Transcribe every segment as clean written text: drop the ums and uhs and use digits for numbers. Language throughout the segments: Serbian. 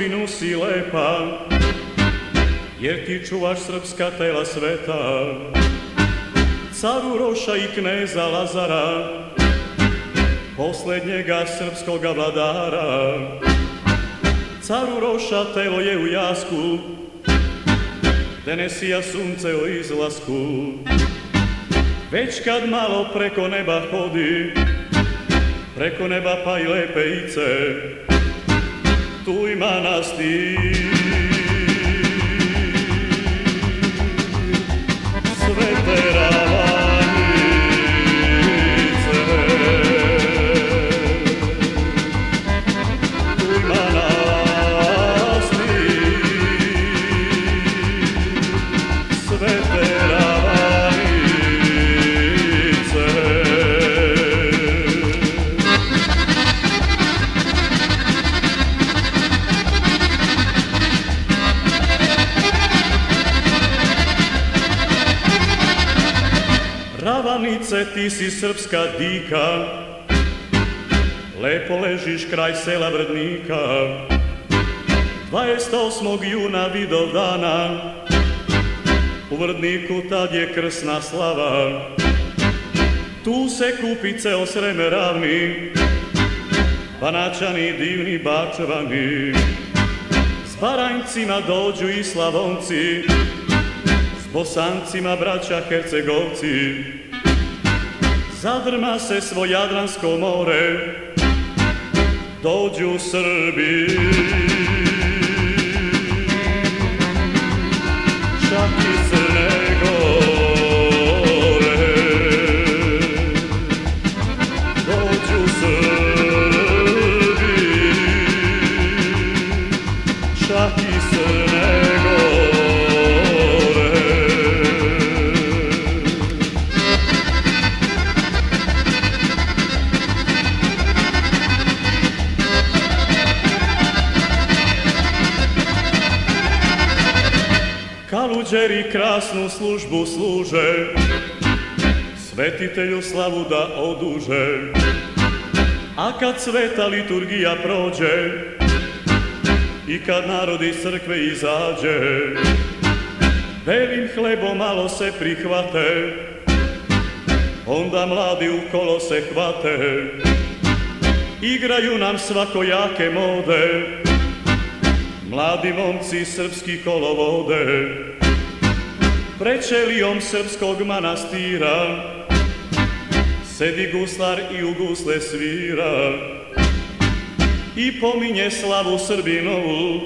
Srbinu si lepa, jer ti čuvaš srpska tela sveta, caru Roša i kneza Lazara, poslednjega srpskoga vladara. Caru Roša telo je u jasku, gde ne sija sunce o izlasku. Već kad malo preko neba hodi, preko neba pa i lepe ice, tu i manastir. Svete Ravanice, tu i manastir. Svete Ravanice, ti si srpska dika, lepo ležiš kraj sela Vrdnika. 28. juna Vidov dana, u Vrdniku tad je krsna slava. Tu se kupi ceo Sreme ravni, Banaćani divni Bačevani. S Baranjcima dođu i Slavonci, Bosancima braća Hercegovci. Zadrma se svo Jadransko more, dođu Srbi. Čak i Crne Gore, dođu Srbi. Čak i Crne Gore. Kaluđeri krasnu službu služe, svetitelju slavu da oduže. A kad sveta liturgija prođe i kad narod iz crkve izađe, belim hlebom malo se prihvate, onda mladi u kolo se hvate. Igraju nam svakojake mode, mladi momci srpski kolovode. Pred ćelijom srpskog manastira sedi guslar i u gusle svira i pominje slavu Srbinovu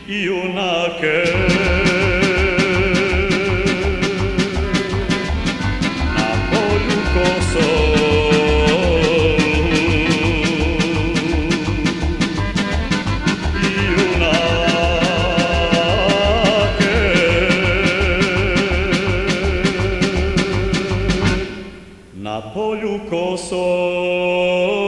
i junake. Na polju Kosovu na polju Kosovu.